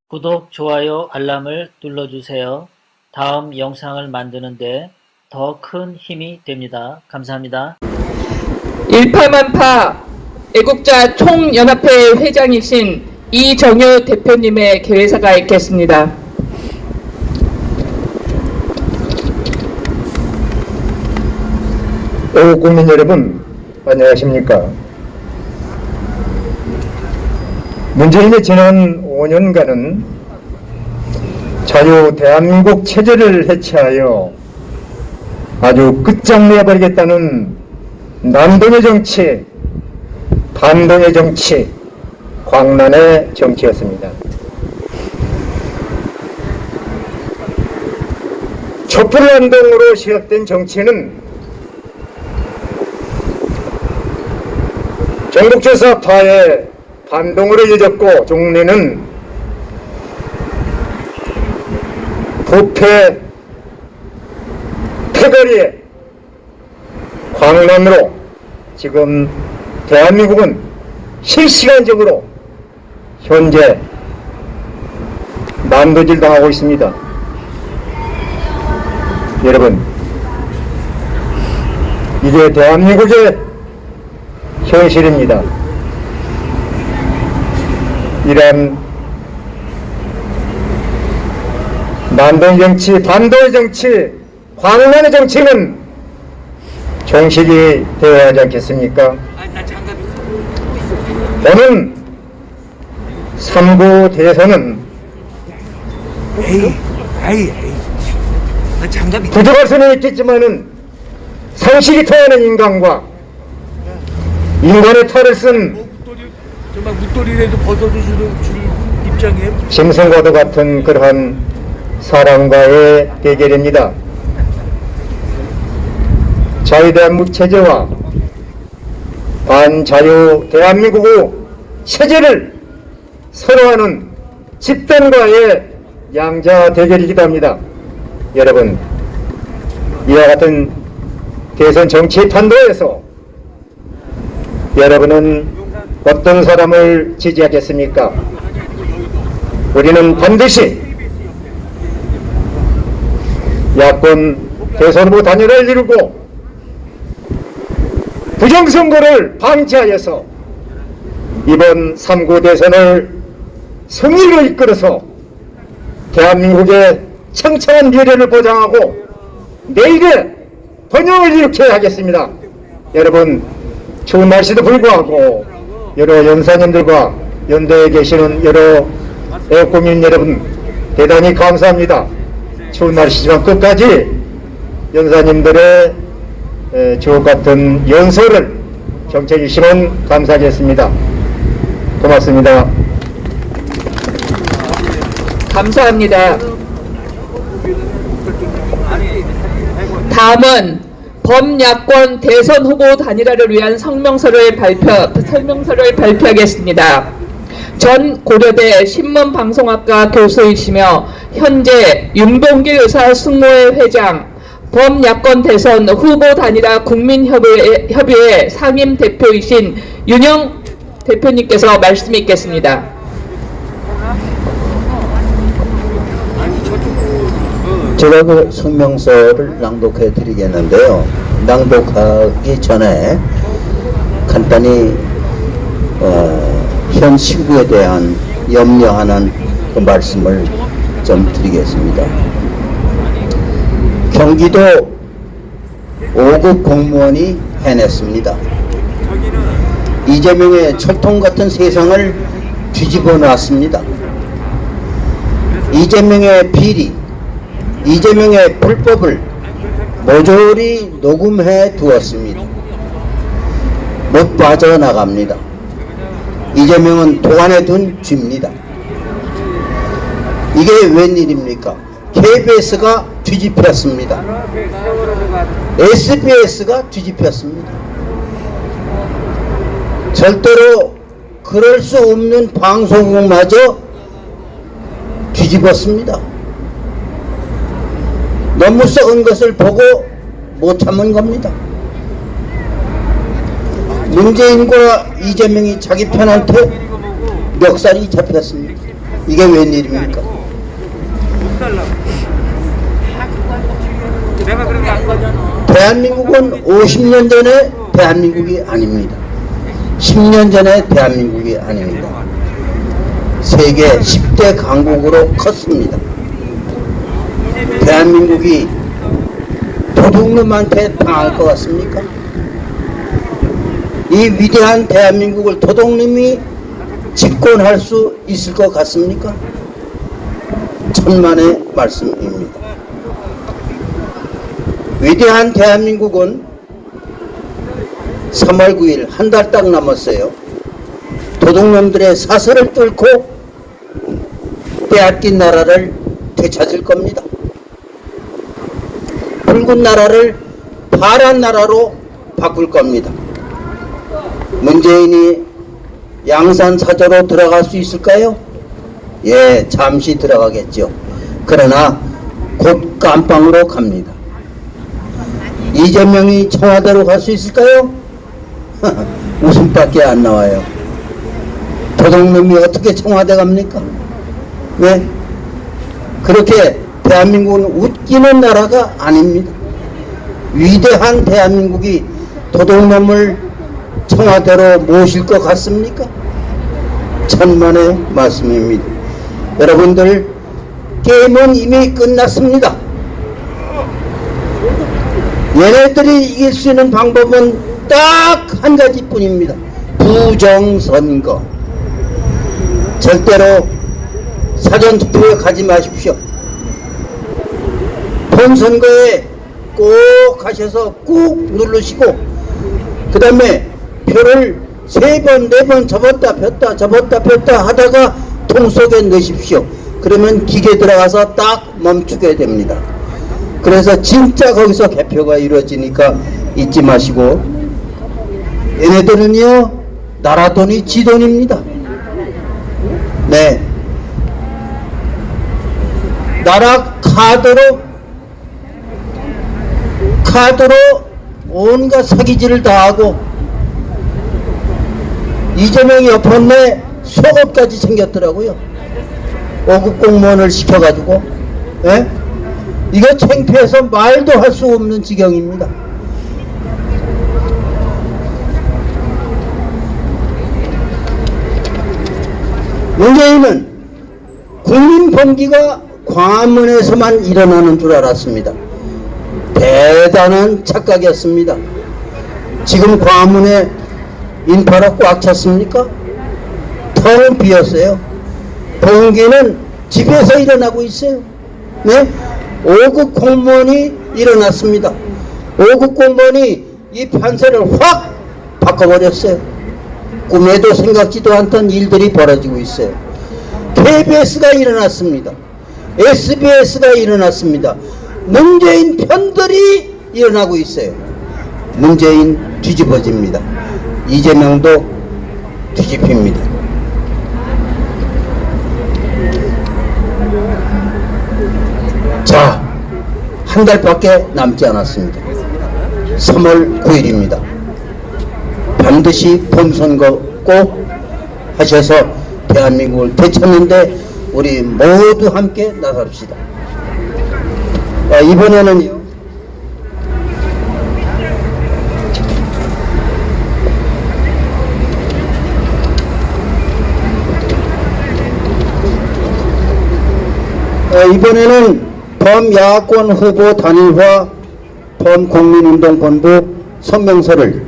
구독, 좋아요, 알람을 눌러주세요. 다음 영상을 만드는데 더 큰 힘이 됩니다. 감사합니다. 일파만파 애국자 총연합회 회장이신 이정효 대표님의 개회사가 있겠습니다. 애국 국민 여러분, 안녕하십니까? 문재인의 지난 5년간은 자유 대한민국 체제를 해체하여 아주 끝장내버리겠다는 난동의 정치, 반동의 정치, 광란의 정치였습니다. 촛불난동으로 시작된 정치는 전국조사파의 반동으로 이어졌고, 종래는 부패 패거리의 광란으로 지금 대한민국은 실시간적으로 현재 난도질 당하고 있습니다. 여러분, 이게 대한민국의 현실입니다. 이런 난동 정치, 반도의 정치, 광란의 정치는 종식이 되어야 하지 않겠습니까? 오늘 3구 대선은 부족할 수는 있겠지만은 상식이 통하는 인간과 인간의 탈을 쓴 목도리라도 벗어주실 입장이에요? 짐승과도 같은 그러한 사람과의 대결입니다. 자유대한민국 체제와 반자유 대한민국 체제를 선호하는 집단과의 양자 대결이기도 합니다. 여러분, 이와 같은 대선 정치 판도에서 여러분은 어떤 사람을 지지하겠습니까? 우리는 반드시 야권 대선 후보 단일화를 이루고 부정선거를 방지하여서 이번 3구 대선을 승리로 이끌어서 대한민국의 창창한 미래를 보장하고 내일의 번영을 일으켜야 하겠습니다. 여러분, 추운 날씨도 불구하고 여러 연사님들과 연대에 계시는 여러 애국국민 여러분, 대단히 감사합니다. 추운 날씨지만 끝까지 연사님들의 주옥같은 연설을 경청해 주시면 감사하겠습니다. 고맙습니다. 감사합니다. 다음은 범야권 대선 후보 단일화를 위한 성명서를 발표하겠습니다. 전 고려대 신문방송학과 교수이시며 현재 윤봉길 의사 승모회 회장, 범야권 대선 후보 단일화 국민협의회 상임 대표이신 윤영 대표님께서 말씀이 있겠습니다. 제가 그 성명서를 낭독해 드리겠는데요. 낭독하기 전에 간단히 현 시국에 대한 염려하는 그 말씀을 좀 드리겠습니다. 경기도 5급 공무원이 해냈습니다. 이재명의 철통 같은 세상을 뒤집어 놨습니다. 이재명의 비리, 이재명의 불법을 모조리 녹음해 두었습니다. 못 빠져나갑니다. 이재명은 도안에 둔 쥐입니다. 이게 웬일입니까? KBS가 뒤집혔습니다. SBS가 뒤집혔습니다. 절대로 그럴 수 없는 방송국마저 뒤집었습니다. 너무 썩은 것을 보고 못 참은 겁니다. 문재인과 이재명이 자기 편한테 멱살이 잡혔습니다. 이게 웬일입니까? 내가 그렇게 안 가잖아. 대한민국은 50년 전에 대한민국이 아닙니다. 10년 전에 대한민국이 아닙니다. 세계 10대 강국으로 컸습니다. 대한민국이 도둑놈한테 당할 것 같습니까? 이 위대한 대한민국을 도둑놈이 집권할 수 있을 것 같습니까? 천만의 말씀입니다. 위대한 대한민국은 3월 9일 한 달 딱 남았어요. 도둑놈들의 사슬을 뚫고 빼앗긴 나라를 되찾을 겁니다. 붉은 나라를 파란 나라로 바꿀 겁니다. 문재인이 양산 사저로 들어갈 수 있을까요? 예, 잠시 들어가겠죠. 그러나 곧 깜빵으로 갑니다. 이재명이 청와대로 갈 수 있을까요? 웃음밖에 안 나와요. 도둑놈이 어떻게 청와대 갑니까? 네? 그렇게 대한민국은 웃기는 나라가 아닙니다. 위대한 대한민국이 도둑놈을 청와대로 모실 것 같습니까? 천만의 말씀입니다. 여러분들, 게임은 이미 끝났습니다. 얘네들이 이길 수 있는 방법은 딱 한 가지뿐입니다. 부정선거. 절대로 사전투표에 가지 마십시오. 본선거에 꼭 가셔서 꾹 누르시고 그 다음에 표를 3번 4번 접었다 폈다 하다가 통 속에 넣으십시오. 그러면 기계 들어가서 딱 멈추게 됩니다. 그래서 진짜 거기서 개표가 이루어지니까 잊지 마시고, 얘네들은요 나라 돈이 지 돈입니다. 네, 나라 카드로 온갖 사기질을 다 하고, 이재명이 엎었네 속옷까지 챙겼더라고요. 5급 공무원을 시켜가지고. 예? 이거 창피해서 말도 할 수 없는 지경입니다. 문재인은 국민 봉기가 광화문에서만 일어나는 줄 알았습니다. 대단한 착각이었습니다. 지금 광화문에 인파가 꽉 찼습니까? 텅 비었어요. 봉기는 집에서 일어나고 있어요. 네? 5급 공무원이 일어났습니다. 5급 공무원이 이 판세를 확 바꿔버렸어요. 꿈에도 생각지도 않던 일들이 벌어지고 있어요. KBS가 일어났습니다. SBS가 일어났습니다. 문재인 편들이 일어나고 있어요. 문재인 뒤집어집니다. 이재명도 뒤집힙니다. 자, 한 달밖에 남지 않았습니다. 3월 9일입니다. 반드시 본선거 꼭 하셔서 대한민국을 되찾는데 우리 모두 함께 나섭시다. 이번에는요, 이번에는 범야권 후보 단일화 범국민운동본부 성명서를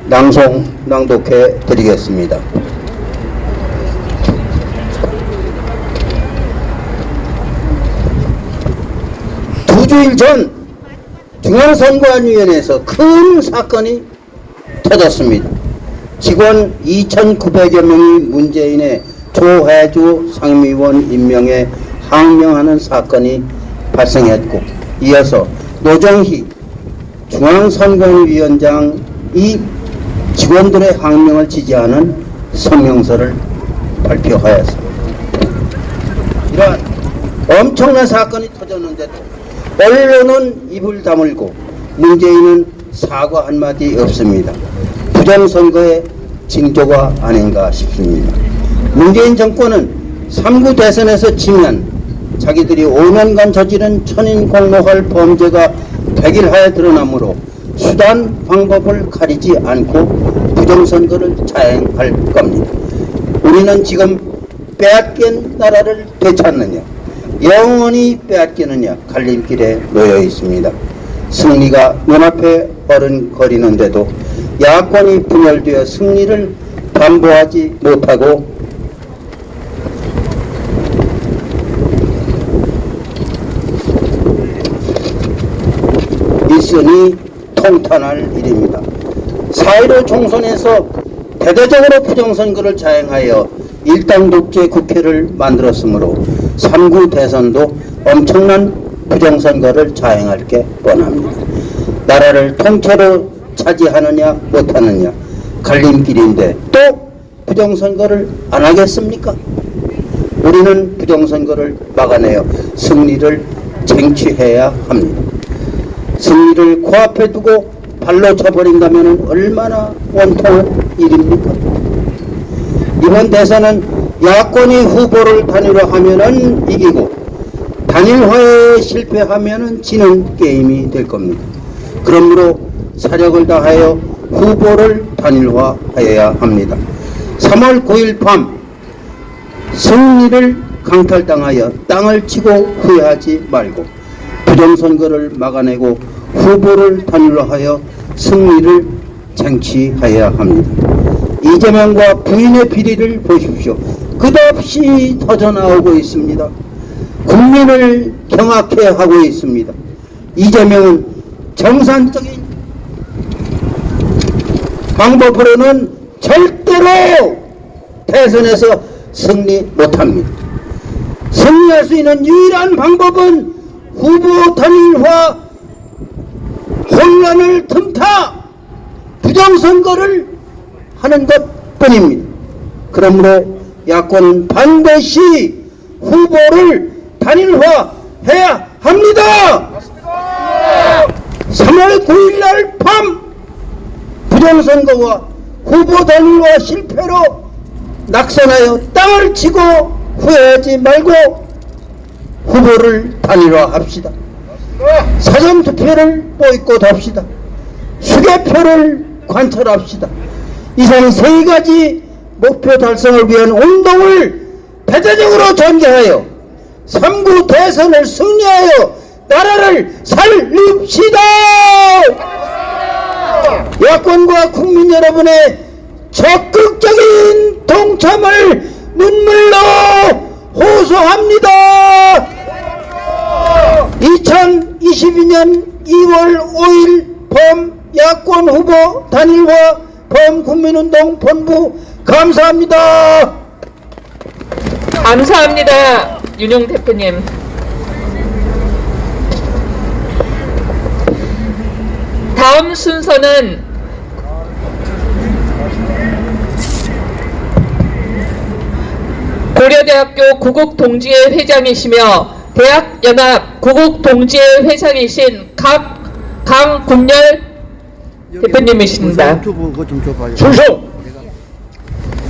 낭독해 드리겠습니다. 두 주일 전 중앙선거안위원회에서 큰 사건이 터졌습니다. 직원 2,900여 명이 문재인의 조혜주 상임위원 임명에 항명하는 사건이 발생했고, 이어서 노정희 중앙선거위원장이 직원들의 항명을 지지하는 성명서를 발표하였습니다. 이러한 엄청난 사건이 터졌는데도 언론은 입을 다물고 문재인은 사과 한마디 없습니다. 부정선거의 징조가 아닌가 싶습니다. 문재인 정권은 3구 대선에서 지면 자기들이 5년간 저지른 천인 공모할 범죄가 백일하에 드러나므로 수단 방법을 가리지 않고 부정선거를 자행할 겁니다. 우리는 지금 빼앗긴 나라를 되찾느냐 영원히 빼앗기느냐 갈림길에 놓여 있습니다. 승리가 눈앞에 어른거리는데도 야권이 분열되어 승리를 담보하지 못하고 있으니 통탄할 일입니다. 4.15 총선에서 대대적으로 부정선거를 자행하여 일당 독재 국회를 만들었으므로 3구 대선도 엄청난 부정선거를 자행할 게 뻔합니다. 나라를 통째로 차지하느냐 못하느냐 갈림길인데 또 부정선거를 안 하겠습니까? 우리는 부정선거를 막아내어 승리를 쟁취해야 합니다. 승리를 코앞에 두고 발로 쳐버린다면 얼마나 원통한 일입니까? 이번 대선은 야권이 후보를 단일화하면 이기고 단일화에 실패하면 지는 게임이 될 겁니다. 그러므로 사력을 다하여 후보를 단일화하여야 합니다. 3월 9일 밤 승리를 강탈당하여 땅을 치고 후회하지 말고 부정선거를 막아내고 후보를 단일화하여 승리를 쟁취해야 합니다. 이재명과 부인의 비리를 보십시오. 끝없이 터져나오고 있습니다. 국민을 경악해 하고 있습니다. 이재명은 정상적인 방법으로는 절대로 대선에서 승리 못합니다. 승리할 수 있는 유일한 방법은 후보 단일화 혼란을 틈타 부정선거를 하는 것뿐입니다. 그러므로 야권은 반드시 후보를 단일화해야 합니다. 3월 9일 날 밤 부정선거와 후보 단일화 실패로 낙선하여 땅을 치고 후회하지 말고 후보를 단일화합시다. 사전투표를 보이콧합시다. 수개표를 관철합시다. 이상 세 가지 목표 달성을 위한 운동을 대대적으로 전개하여 3구 대선을 승리하여 나라를 살립시다. 야권과 국민 여러분의 적극적인 동참을 눈물로 호소합니다. 2022년 2월 5일 범 야권 후보 단일화 범 국민운동 본부 감사합니다. 감사합니다. 윤용 대표님. 다음 순서는 고려대학교 구국동지회 회장이시며 대학연합 구국동지회 회장이신 강군열 대표님이십니다. 충성!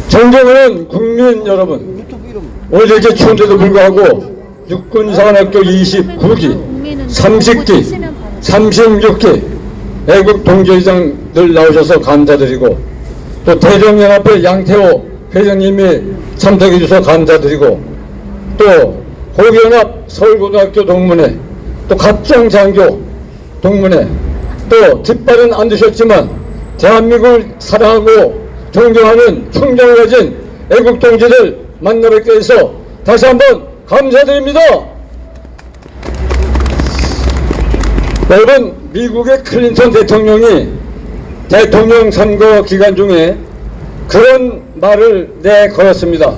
존경하는 국민 여러분, 오늘 이렇게 추운데도 불구하고 육군사관학교 29기, 30기, 36기 애국 동지회장들 나오셔서 감사드리고 또 대정연합회 양태호 회장님이 참석해 주셔서 감사드리고 또 호기연합 서울고등학교 동문회 또 갑정장교 동문회 또 뒷발은 안 드셨지만 대한민국을 사랑하고 존경하는 충정을 가진 애국동지들 만나뵙게 해서 다시 한번 감사드립니다. 여러분, 미국의 클린턴 대통령이 대통령 선거 기간 중에 그런 말을 내걸었습니다.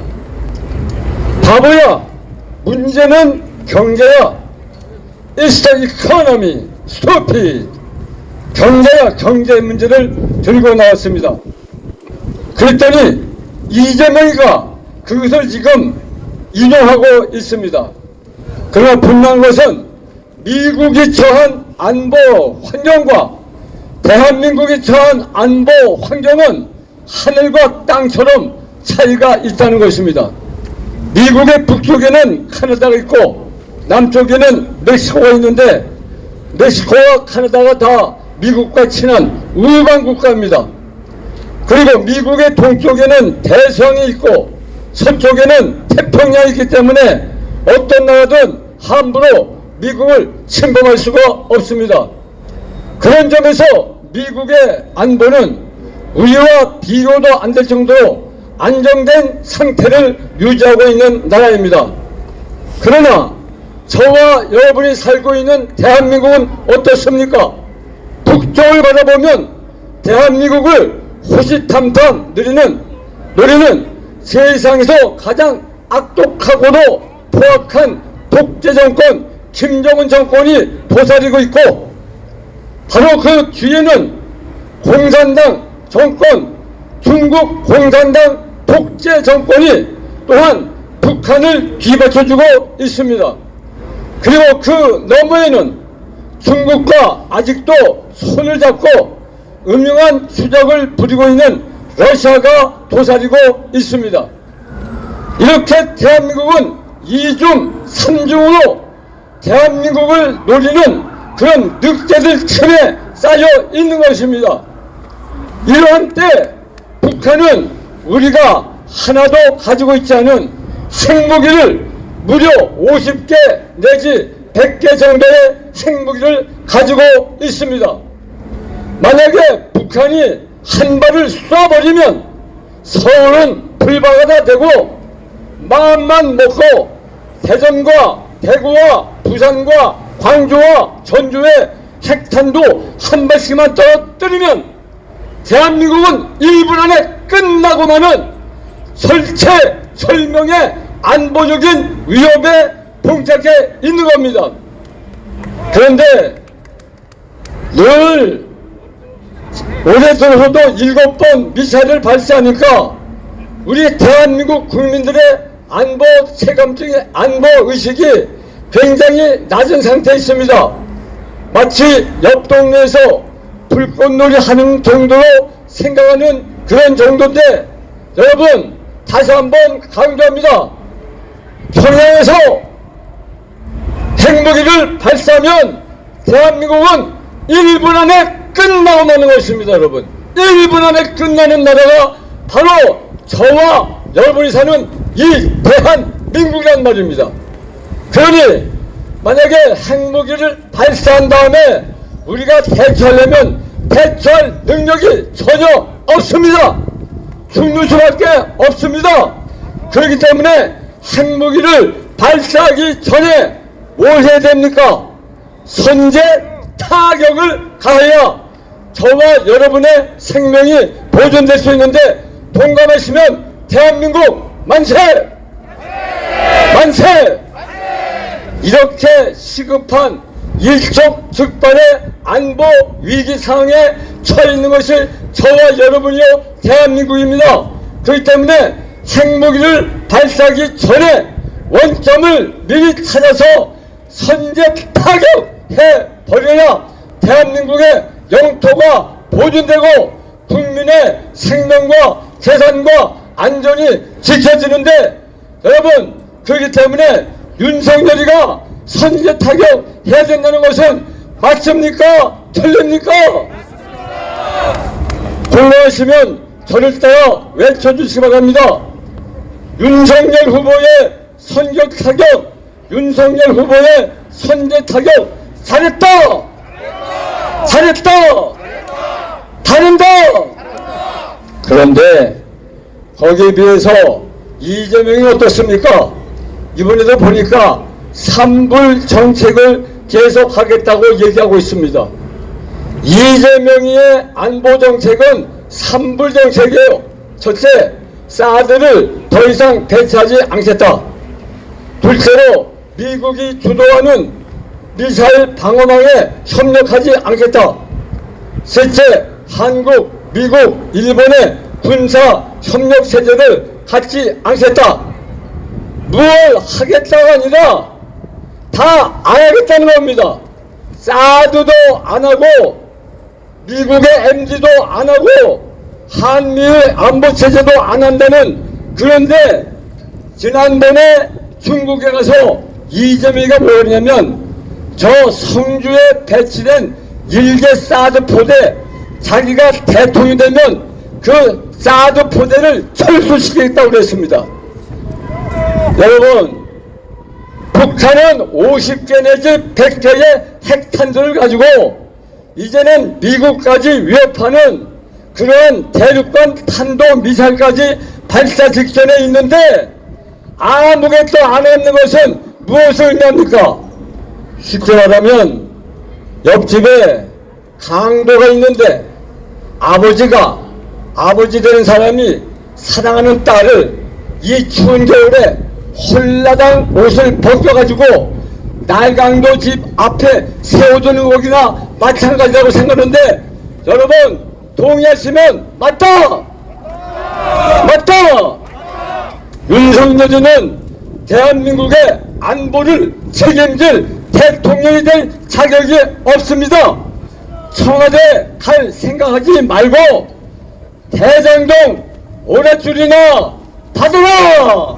바보야, 문제는 경제야. It's the economy, stupid. 경제야, 경제 문제를 들고 나왔습니다. 그랬더니 이재명이가 그것을 지금 인용하고 있습니다. 그러나 분명한 것은 미국이 처한 안보 환경과 대한민국이 처한 안보 환경은 하늘과 땅처럼 차이가 있다는 것입니다. 미국의 북쪽에는 캐나다가 있고 남쪽에는 멕시코가 있는데 멕시코와 캐나다가 다 미국과 친한 우방 국가입니다. 그리고 미국의 동쪽에는 대서양이 있고 서쪽에는 태평양이 있기 때문에 어떤 나라든 함부로 미국을 침범할 수가 없습니다. 그런 점에서 미국의 안보는 우리와 비교도 안 될 정도로 안정된 상태를 유지하고 있는 나라입니다. 그러나 저와 여러분이 살고 있는 대한민국은 어떻습니까? 북쪽을 바라보면 대한민국을 호시탐탐 노리는 세상에서 가장 악독하고도 포악한 독재정권 김정은 정권이 도사리고 있고, 바로 그 뒤에는 공산당 정권, 중국 공산당 독재 정권이 또한 북한을 뒤받쳐주고 있습니다. 그리고 그 너머에는 중국과 아직도 손을 잡고 음흉한 수작을 부리고 있는 러시아가 도사리고 있습니다. 이렇게 대한민국은 이중 삼중으로 대한민국을 노리는 그런 늑대들 틈에 쌓여 있는 것입니다. 이러한 때 북한은 우리가 하나도 가지고 있지 않은 핵무기를 무려 50개 내지 100개 정도의 핵무기를 가지고 있습니다. 만약에 북한이 한 발을 쏴버리면 서울은 불바가 다 되고 마음만 먹고 대전과 대구와 부산과 광주와 전주에 핵탄두 한 발씩만 떨어뜨리면 대한민국은 1분 안에 끝나고 마는 설명의 안보적인 위협에 봉착해 있는 겁니다. 그런데 늘 올해 들어서도 7번 미사일을 발사하니까 우리 대한민국 국민들의 안보 체감적인 안보 의식이 굉장히 낮은 상태에 있습니다. 마치 옆 동네에서 불꽃놀이 하는 정도로 생각하는 그런 정도인데, 여러분 다시 한번 강조합니다. 평양에서 핵무기를 발사하면 대한민국은 1분 안에 끝나고 마는 것입니다. 여러분 1분 안에 끝나는 나라가 바로 저와 여러분이 사는 이 대한민국이란 말입니다. 그러니 만약에 핵무기를 발사한 다음에 우리가 대처하려면 대처할 능력이 전혀 없습니다. 죽는 수밖에 없습니다. 그렇기 때문에 핵무기를 발사하기 전에 뭘 해야 됩니까? 선제 타격을 가해야 저와 여러분의 생명이 보존될 수 있는데, 동감하시면 대한민국 만세! 만세! 이렇게 시급한 일촉즉발의 안보 위기 상황에 처해 있는 것이 저와 여러분이요 대한민국입니다. 그렇기 때문에 핵무기를 발사하기 전에 원점을 미리 찾아서 선제 타격해 버려야 대한민국의 영토가 보존되고 국민의 생명과 재산과 안전이 지켜지는데, 여러분 그렇기 때문에 윤석열이가 선제 타격 해야 된다는 것은 맞습니까? 틀립니까? 공감하시면 저를 따라 외쳐주시기 바랍니다. 윤석열 후보의 선격 타격, 윤석열 후보의 선제 타격 잘했다! 잘했다! 잘한다! 그런데 거기에 비해서 이재명이 어떻습니까? 이번에도 보니까 삼불 정책을 계속하겠다고 얘기하고 있습니다. 이재명의 안보 정책은 삼불 정책이에요. 첫째, 사드를 더 이상 대체하지 않겠다. 둘째로 미국이 주도하는 미사일 방어망에 협력하지 않겠다. 셋째, 한국, 미국, 일본의 군사 협력 체제를 갖지 않겠다. 뭘 하겠다가 아니라 다 안 하겠다는 겁니다. 사드도 안 하고 미국의 MD도 안 하고 한미의 안보 체제도 안 한다는, 그런데 지난번에 중국에 가서 이재명이가 뭐냐면 저 성주에 배치된 일개 사드 포대 자기가 대통령이 되면 그 사드 포대를 철수시키겠다고 그랬습니다. 여러분, 북한은 50개 내지 100개의 핵탄두를 가지고 이제는 미국까지 위협하는 그런 대륙간 탄도미사일까지 발사 직전에 있는데 아무것도 안 하는 것은 무엇을 의미합니까? 쉽게 말하면 옆집에 강도가 있는데 아버지 되는 사람이 사랑하는 딸을 이 추운 겨울에 홀라당 옷을 벗겨가지고 날강도 집 앞에 세워두는 거기나 마찬가지라고 생각하는데 여러분 동의하시면 맞다! 윤석열은 대한민국의 안보를 책임질 대통령이 될 자격이 없습니다. 청와대 갈 생각하지 말고 대장동 오랫줄이나 받아라!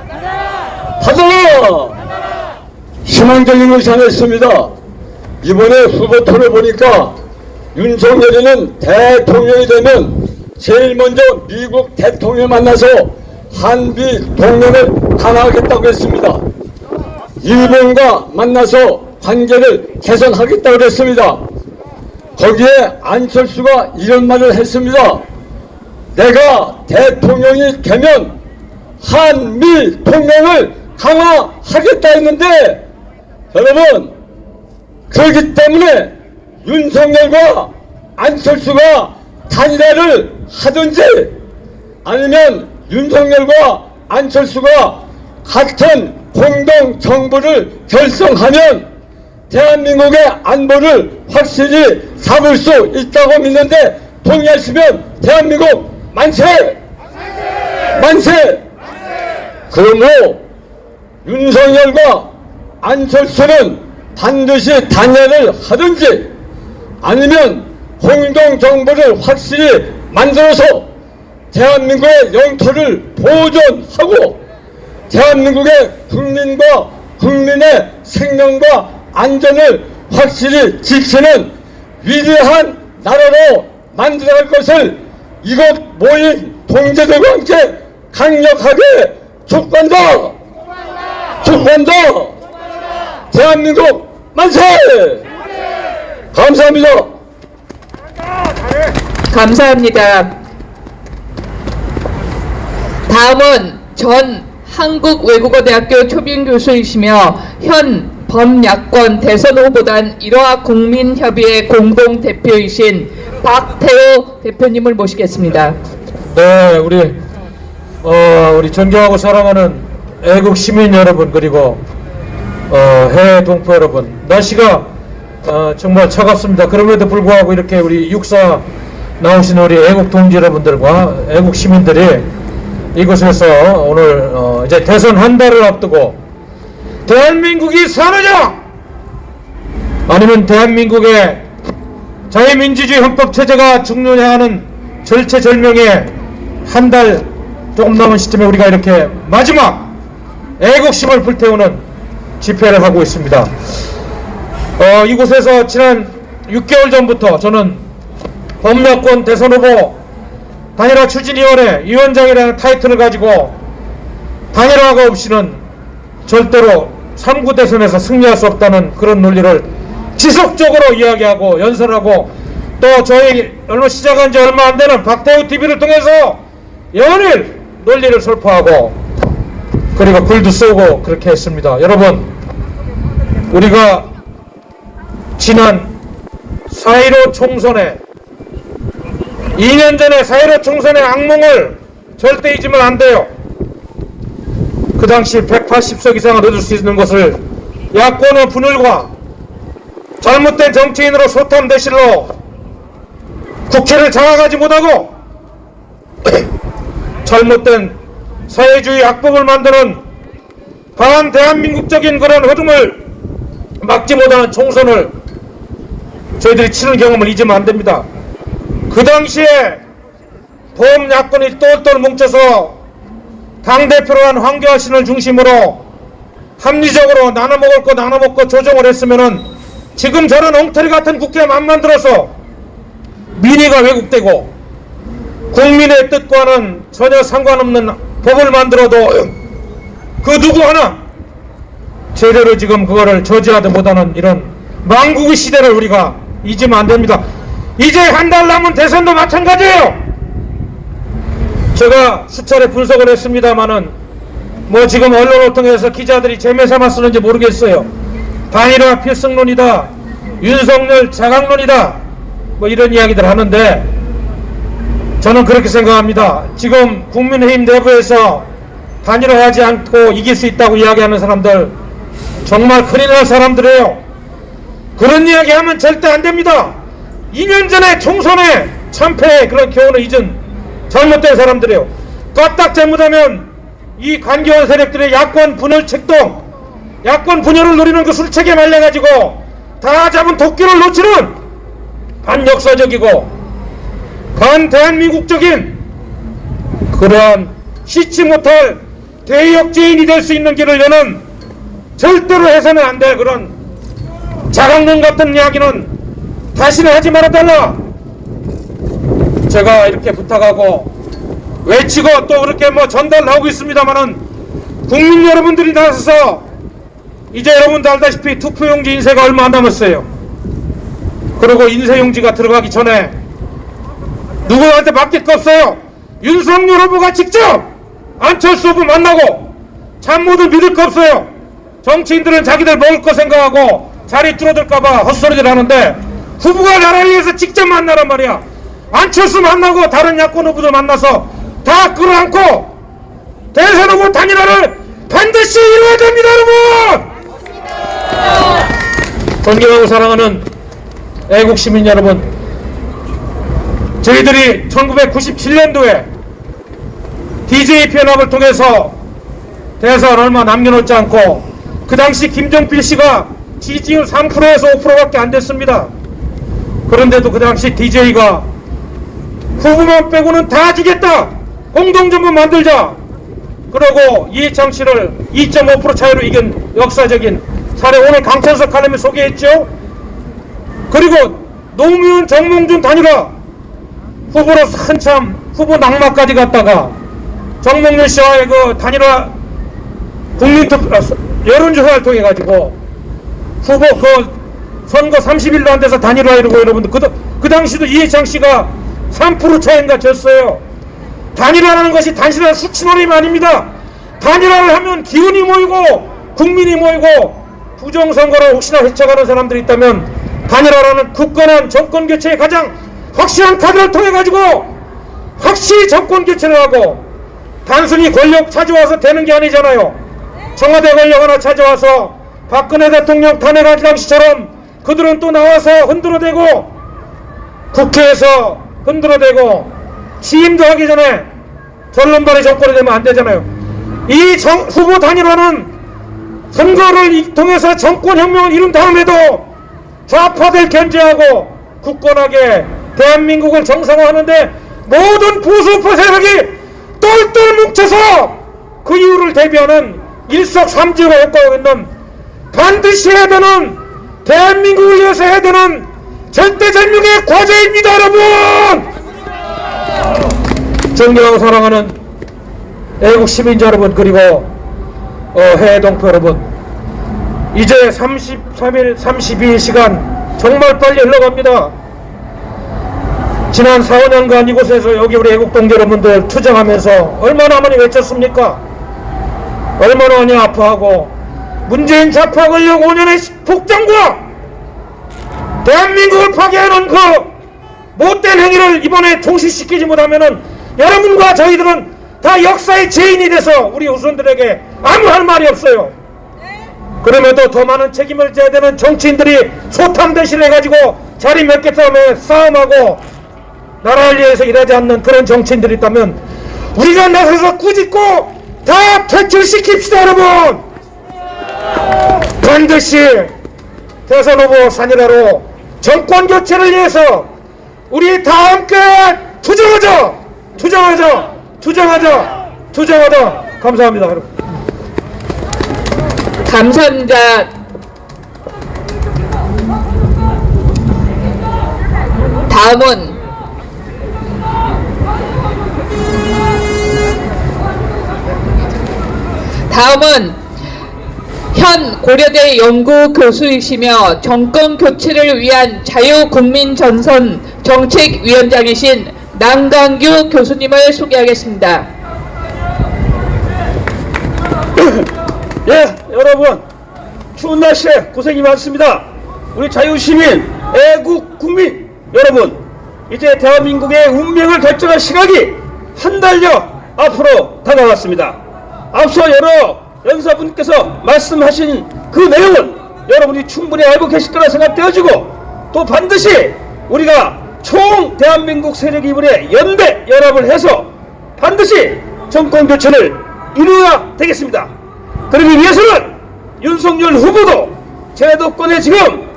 희망적인 의상을 했습니다. 이번에 후보 토를 보니까 윤석열이는 대통령이 되면 제일 먼저 미국 대통령을 만나서 한미 동맹을 강화하겠다고 했습니다. 일본과 만나서 관계를 개선하겠다고 했습니다. 거기에 안철수가 이런 말을 했습니다. 내가 대통령이 되면 한미 동맹을 강화하겠다 했는데 여러분 그렇기 때문에 윤석열과 안철수가 단일화를 하든지 아니면 윤석열과 안철수가 같은 공동정부를 결성하면 대한민국의 안보를 확실히 잡을 수 있다고 믿는데 동의하시면 대한민국 만세! 그러므로 윤석열과 안철수는 반드시 단일화를 하든지 아니면 공동정부를 확실히 만들어서 대한민국의 영토를 보존하고 대한민국의 국민의 생명과 안전을 확실히 지키는 위대한 나라로 만들어갈 것을 이곳 모인 동지들과 함께 강력하게 촉구한다! 대한민국 만세! 감사합니다. 감사합니다. 다음은 전 한국외국어대학교 초빙 교수이시며 현 범야권 대선 후보단 1화 국민협의회 공동대표이신 박태호 대표님을 모시겠습니다. 네, 우리 존경하고 사랑하는 애국 시민 여러분 그리고 해외 동포 여러분, 날씨가 정말 차갑습니다. 그럼에도 불구하고 이렇게 우리 육사 나오신 우리 애국 동지 여러분들과 애국 시민들이 이곳에서 오늘 이제 대선 한 달을 앞두고 대한민국이 사느냐 아니면 대한민국의 자유민주주의 헌법체제가 죽느냐 하는 절체절명의 한 달 조금 남은 시점에 우리가 이렇게 마지막 애국심을 불태우는 집회를 하고 있습니다. 이곳에서 지난 6개월 전부터 저는 범야권 대선 후보 단일화 추진위원회 위원장이라는 타이틀을 가지고 단일화가 없이는 절대로 3구 대선에서 승리할 수 없다는 그런 논리를 지속적으로 이야기하고 연설하고 또 저희 얼마 시작한 지 얼마 안 되는 박태우 TV를 통해서 연일 논리를 설파하고 그리고 글도 쓰고 그렇게 했습니다. 여러분, 우리가 지난 4.15 총선에 2년 전에 4.15 총선의 악몽을 절대 잊으면 안 돼요. 그 당시 180석 이상을 얻을 수 있는 것을 야권의 분열과 잘못된 정치인으로 소탐 대실로 국회를 장악하지 못하고 잘못된 사회주의 악법을 만드는 반대한민국적인 그런 흐름을 막지 못하는 총선을 저희들이 치는 경험을 잊으면 안 됩니다. 그 당시에 범야권이 똘똘 뭉쳐서 당대표로 한 황교안씨를 중심으로 합리적으로 나눠 먹을 거 나눠 먹고 조정을 했으면은 지금 저런 엉터리 같은 국회만 만들어서 민의가 왜곡되고 국민의 뜻과는 전혀 상관없는 법을 만들어도 그 누구 하나 제대로 지금 그거를 저지하지 못하는 이런 망국의 시대를 우리가 잊으면 안 됩니다. 이제 한 달 남은 대선도 마찬가지예요. 제가 수차례 분석을 했습니다마는 뭐 지금 언론을 통해서 기자들이 재미 삼아 쓰는지 모르겠어요. 단일화 필승론이다, 윤석열 자강론이다, 뭐 이런 이야기들 하는데 저는 그렇게 생각합니다. 지금 국민의힘 내부에서 단일화하지 않고 이길 수 있다고 이야기하는 사람들 정말 큰일 날 사람들이에요. 그런 이야기하면 절대 안 됩니다. 2년 전에 총선에 참패의 그런 교훈을 잊은 잘못된 사람들이에요. 까딱 잘못하면 이 관계원 세력들의 야권 분열 책동, 야권 분열을 노리는 그 술책에 말려가지고 다 잡은 도끼를 놓치는 반역사적이고 반대한민국적인 그러한 씻지 못할 대역죄인이 될 수 있는 길을 여는 절대로 해서는 안 될 그런 자강론 같은 이야기는 다시는 하지 말아달라. 제가 이렇게 부탁하고 외치고 또 그렇게 뭐 전달하고 있습니다만은 국민 여러분들이 나서서 이제 여러분도 알다시피 투표용지 인쇄가 얼마 안 남았어요. 그리고 인쇄용지가 들어가기 전에 누구한테 맡길 거 없어요. 윤석열 후보가 직접 안철수 후보 만나고 참모들 믿을 거 없어요. 정치인들은 자기들 먹을 거 생각하고 자리 줄어들까봐 헛소리들 하는데 후보가 나라를 위해서 직접 만나란 말이야. 안철수 만나고 다른 야권 후보들 만나서 다 끌어안고 대선 후보 단일화를 반드시 이루어야 됩니다, 여러분! 존경하고 사랑하는 애국 시민 여러분, 저희들이 1997년도에 DJ 편합을 통해서 대선 얼마 남겨놓지 않고 그 당시 김종필 씨가 지지율 3%에서 5%밖에 안 됐습니다. 그런데도 그 당시 DJ가 후보만 빼고는 다 주겠다, 공동정부 만들자, 그러고 이해창 씨를 2.5% 차이로 이긴 역사적인 사례 오늘 강천석 하나님 소개했죠. 그리고 노무현 정몽준 단일화 후보로 한참 후보 낙마까지 갔다가 정몽준 씨와의 그 단일화 여론조사를 통해 가지고 후보 그 선거 30일도 안 돼서 단일화 이러고 여러분들 그 당시도 이해창 씨가 3% 차이인가 졌어요. 단일화라는 것이 단순한 수치노림이 아닙니다. 단일화를 하면 기운이 모이고 국민이 모이고 부정선거를 혹시나 헤쳐가는 사람들이 있다면 단일화라는 굳건한 정권교체의 가장 확실한 카드를 통해 가지고 확실히 정권교체를 하고 단순히 권력 찾아와서 되는 게 아니잖아요. 청와대 권력 하나 찾아와서 박근혜 대통령 탄핵할 당시처럼 그들은 또 나와서 흔들어대고 국회에서 흔들어대고 취임도 하기 전에 전론발의 정권이 되면 안 되잖아요. 이 후보 단일화는 선거를 통해서 정권혁명을 이룬 다음에도 좌파들 견제하고 굳건하게 대한민국을 정상화하는데 모든 보수파 세력이 똘똘 뭉쳐서 그 이유를 대비하는 일석삼조로 효과가 있는 반드시 해야 되는 대한민국을 위해서 해야 되는 절대절명의 과제입니다, 여러분! 존경하고 사랑하는 애국 시민자 여러분, 그리고 해외 동포 여러분, 이제 33일, 32일 시간 정말 빨리 흘러갑니다. 지난 4, 5년간 이곳에서 여기 우리 애국 동지 여러분들 투쟁하면서 얼마나 많이 외쳤습니까? 얼마나 많이 아파하고 문재인 좌파 권력 5년의 폭정과 대한민국을 파괴하는 그 못된 행위를 이번에 종식시키지 못하면은 여러분과 저희들은 다 역사의 죄인이 돼서 우리 후손들에게 아무 할 말이 없어요. 그럼에도 더 많은 책임을 져야 되는 정치인들이 소탐대실 해가지고 자리 몇 개 싸움에 싸움하고 나라를 위해서 일하지 않는 그런 정치인들이 있다면 우리가 나서서 꾸짖고 다 퇴출시킵시다, 여러분! 반드시 대선 후보 단일화로 정권 교체를 위해서 우리 다 함께 투쟁하자! 투쟁하자! 투쟁하자! 투쟁하자! 감사합니다, 여러분. 감사합니다. 다음은 현 고려대 연구 교수이시며 정권 교체를 위한 자유국민전선 정책위원장이신 남강규 교수님을 소개하겠습니다. 예, 여러분 추운 날씨에 고생이 많습니다. 우리 자유시민, 애국 국민 여러분, 이제 대한민국의 운명을 결정할 시각이 한 달여 앞으로 다가왔습니다. 앞서 여러 연사분께서 말씀하신 그 내용은 여러분이 충분히 알고 계실 거라 생각되어지고, 또 반드시 우리가 총 대한민국 세력 이번에 연대 연합을 해서 반드시 정권 교체를 이루어야 되겠습니다. 그러기 위해서는 윤석열 후보도 제도권에 지금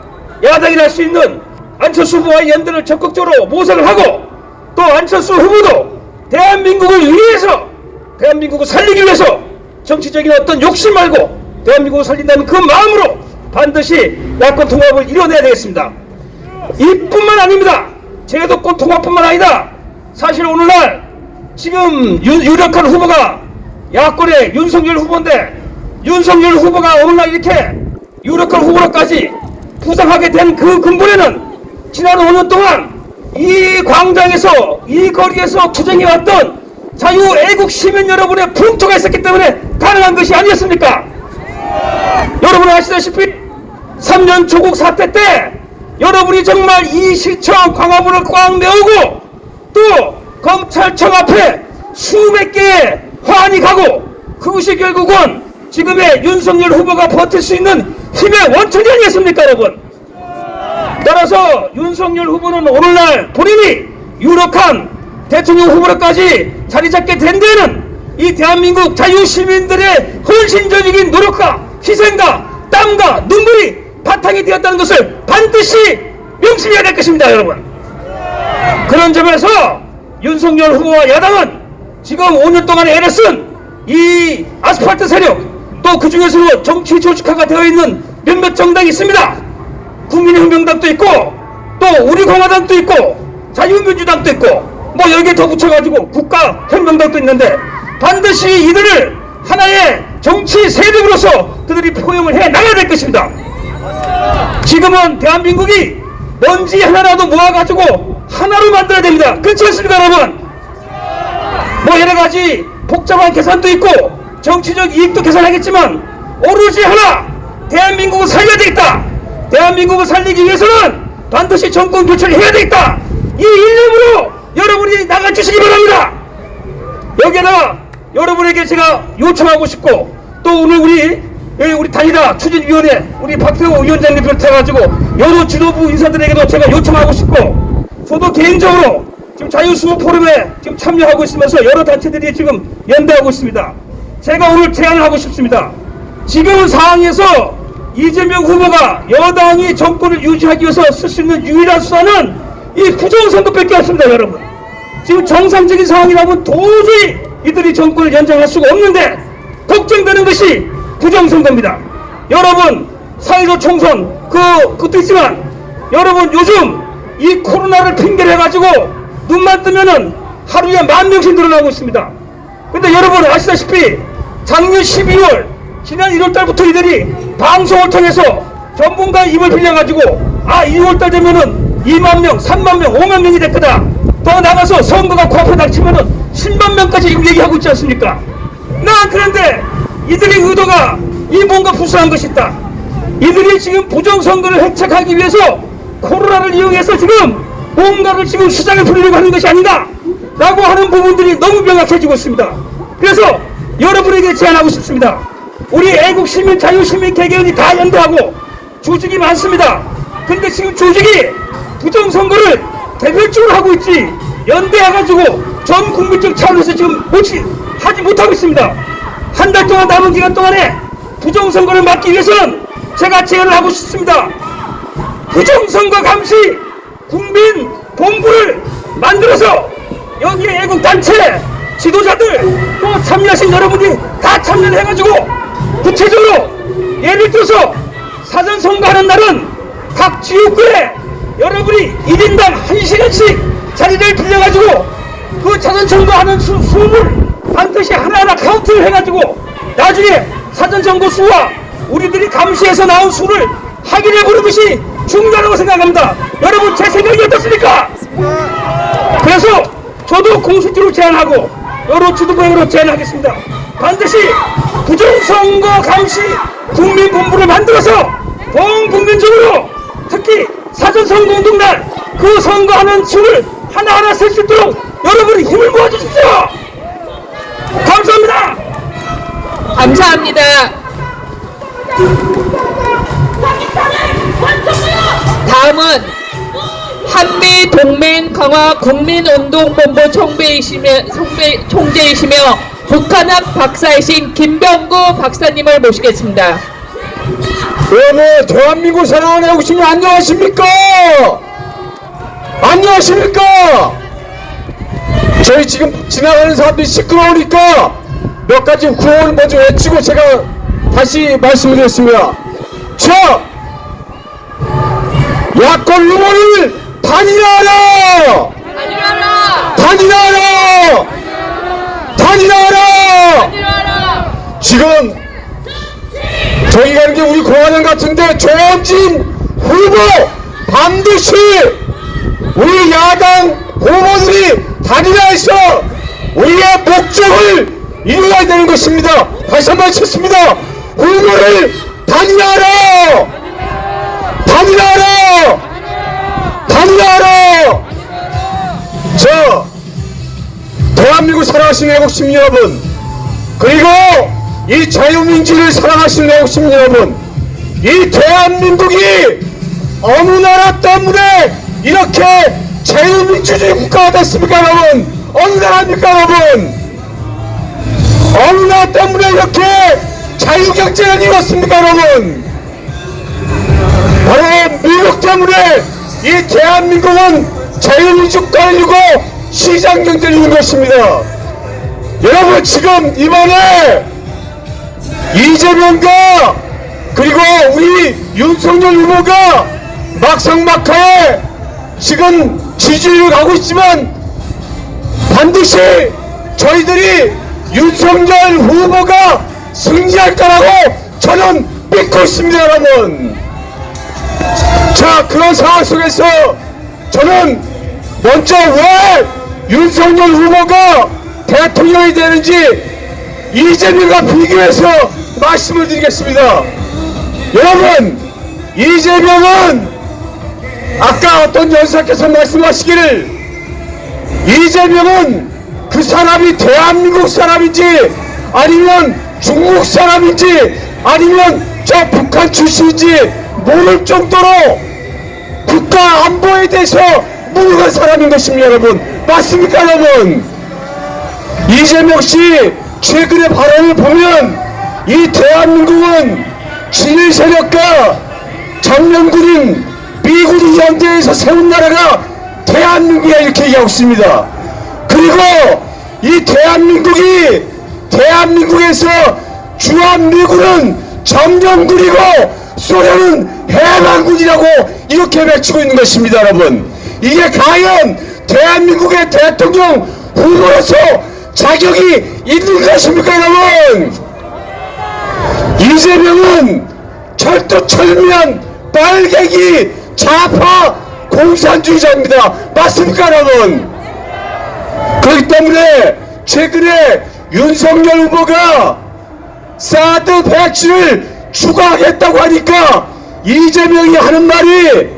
야당이 할 수 있는 안철수 후보와의 연대를 적극적으로 모색을 하고, 또 안철수 후보도 대한민국을 위해서, 대한민국을 살리기 위해서 정치적인 어떤 욕심 말고 대한민국을 살린다는 그 마음으로 반드시 야권 통합을 이뤄내야 되겠습니다. 이뿐만 아닙니다. 제도권 통합뿐만 아니다. 사실 오늘날 지금 유력한 후보가 야권의 윤석열 후보인데, 윤석열 후보가 오늘날 이렇게 유력한 후보로까지 부상하게 된 그 근본에는 지난 5년 동안 이 광장에서, 이 거리에서 투쟁해왔던 자유애국 시민 여러분의 분투가 있었기 때문에 가능한 것이 아니었습니까? 여러분 아시다시피 3년 조국 사태 때 여러분이 정말 이 시청 광화문을 꽉 메우고, 또 검찰청 앞에 수백 개의 화환이 가고, 그것이 결국은 지금의 윤석열 후보가 버틸 수 있는 힘의 원천이 아니겠습니까, 여러분? 따라서 윤석열 후보는 오늘날 본인이 유력한 대통령 후보로까지 자리 잡게 된 데는 이 대한민국 자유시민들의 헌신적인 노력과 희생과 땀과 눈물이 바탕이 되었다는 것을 반드시 명심해야 될 것입니다, 여러분. 그런 점에서 윤석열 후보와 야당은 지금 5년 동안 애를 쓴 이 아스팔트 세력, 또 그 중에서도 정치 조직화가 되어 있는 몇몇 정당이 있습니다. 국민혁명당도 있고, 또 우리공화당도 있고, 자유민주당도 있고, 뭐 여기에 더 붙여가지고 국가혁명당도 있는데, 반드시 이들을 하나의 정치 세력으로서 그들이 포용을 해 나가야 될 것입니다. 지금은 대한민국이 먼지 하나라도 모아가지고 하나로 만들어야 됩니다. 그렇지 않습니까, 여러분? 뭐 여러가지 복잡한 계산도 있고 정치적 이익도 계산하겠지만, 오로지 하나, 대한민국을 살려야 되겠다. 대한민국을 살리기 위해서는 반드시 정권 교체를 해야 되겠다. 이 일념으로 여러분이 나가주시기 바랍니다. 여기에다가 여러분에게 제가 요청하고 싶고, 또 오늘 우리 단일화 추진위원회 우리 박태호 위원장님 비롯해가지고 여러 지도부 인사들에게도 제가 요청하고 싶고, 저도 개인적으로 지금 자유수호 포럼에 지금 참여하고 있으면서 여러 단체들이 지금 연대하고 있습니다. 제가 오늘 제안을 하고 싶습니다. 지금 상황에서 이재명 후보가 여당이 정권을 유지하기 위해서 쓸 수 있는 유일한 수단은 이 부정선거밖에 없습니다, 여러분. 지금 정상적인 상황이라면 도저히 이들이 정권을 연장할 수가 없는데, 걱정되는 것이 부정선거입니다. 여러분, 4.15 총선 그것도 있지만, 여러분 요즘 이 코로나를 핑계로 해가지고 눈만 뜨면은 하루에 10,000명씩 늘어나고 있습니다. 근데 여러분 아시다시피 작년 12월 지난 1월달부터 이들이 방송을 통해서 전문가의 입을 빌려가지고 2월달 되면은 20,000명, 30,000명, 50,000명이 될 거다. 더 나가서 선거가 코앞에 닥치면은 10만 명까지 지금 얘기하고 있지 않습니까? 그런데 이들의 의도가 이 뭔가 부수한 것이 있다. 이들이 지금 부정선거를 획책하기 위해서 코로나를 이용해서 지금 뭔가를 지금 시장에 풀리려고 하는 것이 아닌가 라고 하는 부분들이 너무 명확해지고 있습니다. 그래서 여러분에게 제안하고 싶습니다. 우리 애국시민, 자유시민, 개개인이 다 연대하고 조직이 많습니다. 근데 지금 조직이 부정선거를 개별적으로 하고 있지, 연대해가지고 전 국민적 차원에서 지금 하지 못하고 있습니다. 한 달 동안 남은 기간 동안에 부정선거를 막기 위해서는 제가 제안을 하고 싶습니다. 부정선거 감시 국민 본부를 만들어서 여기에 애국단체, 지도자들 또 참여하신 여러분이 다 참여를 해가지고 구체적으로 예를 들어서 사전 선거하는 날은 각 지역구에 여러분이 1인당 1시간씩 자리를 빌려가지고 그 사전 선거하는 수를 반드시 하나하나 카운트를 해가지고 나중에 사전 선거 수와 우리들이 감시해서 나온 수를 확인해 보는 것이 중요하다고 생각합니다. 여러분 제 생각이 어떻습니까? 그래서 저도 공수처로 제안하고 여러 지도부로 제안하겠습니다. 반드시 부정선거 감시 국민본부를 만들어서 온 국민적으로 특히 사전선거 운동날 그 선거하는 수를 하나하나 셀 수 있도록 여러분이 힘을 모아주십시오. 감사합니다. 감사합니다. 다음은 한미 동맹 강화 국민운동본부 총재이시며 북한학 박사이신 김병구 박사님을 모시겠습니다. 여러분, 대한민국 사랑하는 애국시민 안녕하십니까? 안녕하십니까? 저희 지금 지나가는 사람들이 시끄러우니까 몇 가지 구호를 먼저 외치고 제가 다시 말씀을 드렸습니다. 자, 야권 후보를 단일화하라! 단일화하라! 단일화하라! 지금 저기 가는 게 우리 공화당 같은데 조원진 후보 반드시 우리 야당 후보들이 단일화해서 우리의 목적을 이루어야 되는 것입니다. 다시 한번 쳤습니다. 후보를 단일화하라! 단일화하라! 단일화하라! 자, 대한민국 사랑하시는 애국시민 여러분, 그리고 이 자유민주를 사랑하시는 애국시민 여러분, 이 대한민국이 어느 나라 때문에 이렇게 자유민주주의 국가가 됐습니까 여러분? 어느 나라입니까 여러분? 어느 나라 때문에 이렇게 자유경제를 이뤘습니까 여러분? 바로 미국 때문에 이 대한민국은 자유민주국가를 이루고 시장경제를 이룬 것입니다. 여러분, 지금 이번에 이재명과 그리고 우리 윤석열 후보가 막상막하에 지금 지지율을 가고 있지만 반드시 저희들이 윤석열 후보가 승리할 거라고 저는 믿고 있습니다 여러분. 자, 그런 상황 속에서 저는 먼저 왜 윤석열 후보가 대통령이 되는지 이재명과 비교해서 말씀을 드리겠습니다. 여러분, 이재명은 아까 어떤 연사께서 말씀하시기를 이재명은 그 사람이 대한민국 사람인지 아니면 중국 사람인지 아니면 저 북한 출신인지 모를 정도로 국가 안보에 대해서 무능한 사람인 것입니다 여러분. 맞습니까 여러분? 이재명 씨 최근의 발언을 보면 이 대한민국은 친일 세력과 정면군인 미군이 연대해서 세운 나라가 대한민국이야 이렇게 얘기하고 있습니다. 그리고 이 대한민국에서 주한미군은 정면군이고 소련은 해방군이라고 이렇게 외치고 있는 것입니다 여러분. 이게 과연 대한민국의 대통령 후보로서 자격이 있는 것입니까 여러분? 이재명은 철두철미한 빨갱이 좌파 공산주의자입니다. 맞습니까 여러분? 그렇기 때문에 최근에 윤석열 후보가 사드 배치를 추가하겠다고 하니까 이재명이 하는 말이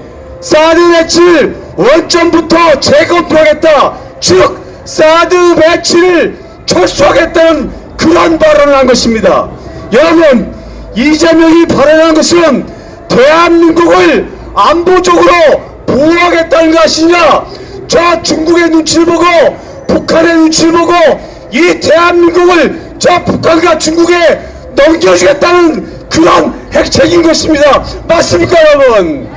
사드 배치를 원점부터 재검토하겠다, 즉 사드 배치를 철수하겠다는 그런 발언을 한 것입니다. 여러분, 이재명이 발언한 것은 대한민국을 안보적으로 보호하겠다는 것이냐, 저 중국의 눈치를 보고 북한의 눈치를 보고 이 대한민국을 저 북한과 중국에 넘겨주겠다는 그런 핵책인 것입니다. 맞습니까 여러분?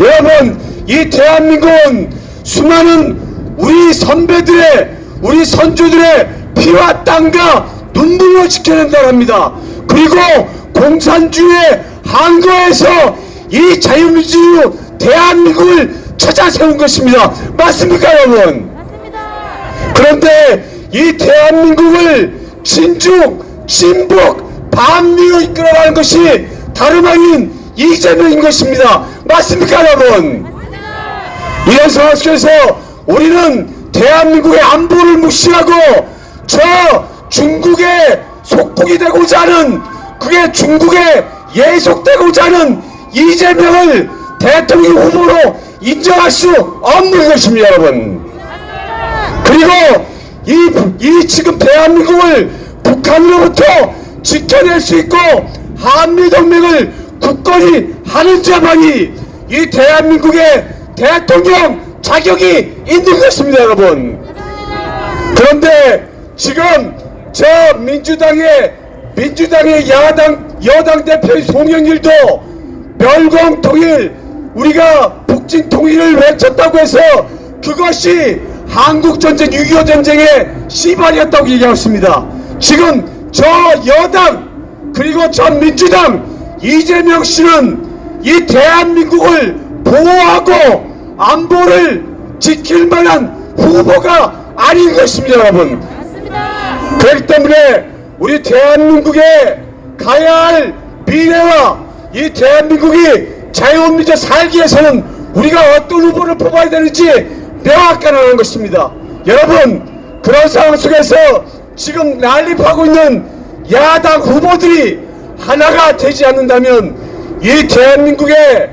여러분, 이 대한민국은 수많은 우리 선배들의 우리 선조들의 피와 땀과 눈물로 지켜낸 나라입니다. 그리고 공산주의 한거에서 이 자유민주 대한민국을 찾아 세운 것입니다. 맞습니까, 여러분? 맞습니다. 그런데 이 대한민국을 진중, 진북, 반미로 이끌어가는 것이 다름 아닌 이재명인 것입니다. 맞습니까, 여러분? 이런 상황 속에서 우리는 대한민국의 안보를 무시하고 저 중국의 속국이 되고자 하는, 그게 중국에 예속되고자 하는 이재명을 대통령 후보로 인정할 수 없는 것입니다, 여러분. 그리고 이 지금 대한민국을 북한으로부터 지켜낼 수 있고 한미동맹을 굳건히 하는 자만이 이 대한민국의 대통령 자격이 있는 것입니다, 여러분. 그런데 지금 저 민주당의 여당 대표의 송영길도 멸공통일, 우리가 북진통일을 외쳤다고 해서 그것이 한국전쟁 6.25 전쟁의 시발이었다고 얘기했습니다. 지금 저 여당 그리고 저 민주당 이재명 씨는 이 대한민국을 보호하고 안보를 지킬 만한 후보가 아닌 것입니다, 여러분. 그렇기 때문에 우리 대한민국에 가야 할 미래와 이 대한민국이 자유민주 살기 위해서는 우리가 어떤 후보를 뽑아야 되는지 명확하다는 것입니다. 여러분, 그런 상황 속에서 지금 난립하고 있는 야당 후보들이 하나가 되지 않는다면 이 대한민국의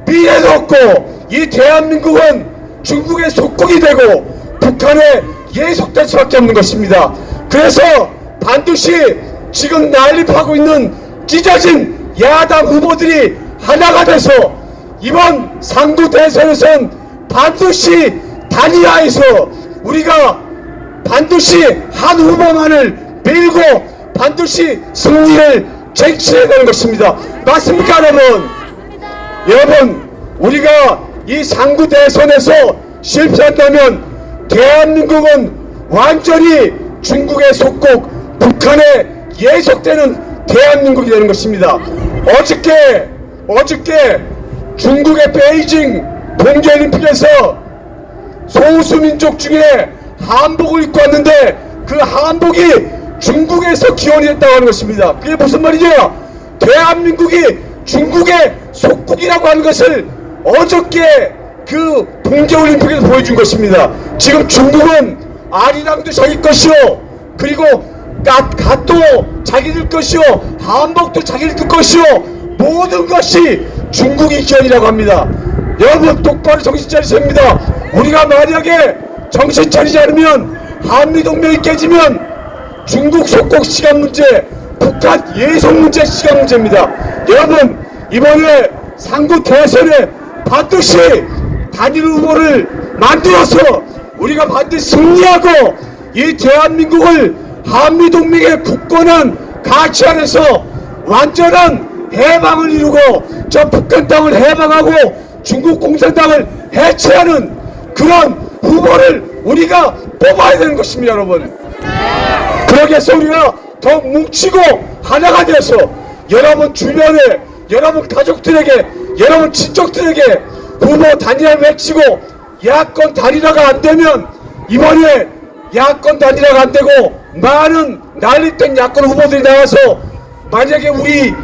미래도 없고 이 대한민국은 중국의 속국이 되고 북한에 예속될 수밖에 없는 것입니다. 그래서 반드시 지금 난립하고 있는 찢어진 야당 후보들이 하나가 돼서 이번 상도 대선에선 반드시 단일화해서 우리가 반드시 한 후보만을 밀고 반드시 승리를 쟁취해야 되는 것입니다. 맞습니까, 여러분? 여러분, 우리가 이 상구 대선에서 실패한다면 대한민국은 완전히 중국의 속국, 북한에 예속되는 대한민국이 되는 것입니다. 어저께 중국의 베이징 동계올림픽에서 소수민족 중에 한복을 입고 왔는데 그 한복이 중국에서 기원이 됐다고 하는 것입니다. 그게 무슨 말이죠? 대한민국이 중국의 속국이라고 하는 것을 어저께 그 동계올림픽에서 보여준 것입니다. 지금 중국은 아리랑도 자기 것이요, 그리고 갓도 자기들 것이요, 한복도 자기들 것이요, 모든 것이 중국이 기원이라고 합니다. 여러분, 똑바로 정신 차리셔야 합니다. 우리가 만약에 정신 차리지 않으면 한미동맹이 깨지면 중국 속국 시간 문제, 북한 예속 문제 시간 문제입니다. 여러분, 이번에 상구 대선에 반드시 단일 후보를 만들어서 우리가 반드시 승리하고 이 대한민국을 한미동맹의 굳건한 가치 안에서 완전한 해방을 이루고 저 북한 땅을 해방하고 중국 공산당을 해체하는 그런 후보를 우리가 뽑아야 되는 것입니다, 여러분. 그러기 위해서 우리가 더 뭉치고 하나가 되어서 여러분 주변에, 여러분 가족들에게, 여러분 친척들에게 후보 단일화를 외치고 야권 단일화가 안 되면 이번에 야권 단일화가 안 되고 많은 난립된 야권 후보들이 나와서 만약에 우리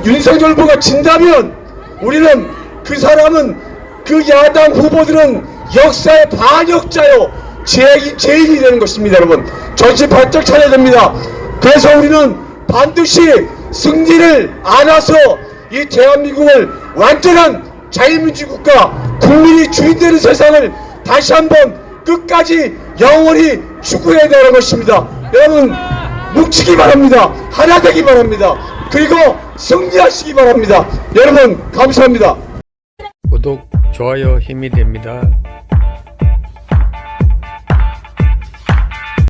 윤석열 후보가 진다면 우리는 그 사람은 그 야당 후보들은 역사의 반역자요 죄인이 되는 것입니다. 여러분, 정신 바짝 차려야 됩니다. 그래서 우리는 반드시 승리를 안아서 이 대한민국을 완전한 자유민주 국가, 국민이 주인되는 세상을 다시 한번 끝까지 영원히 추구해야 되는 것입니다. 여러분, 뭉치기 바랍니다. 하나 되기 바랍니다. 그리고 승리하시기 바랍니다. 여러분, 감사합니다. 구독, 좋아요 힘이 됩니다.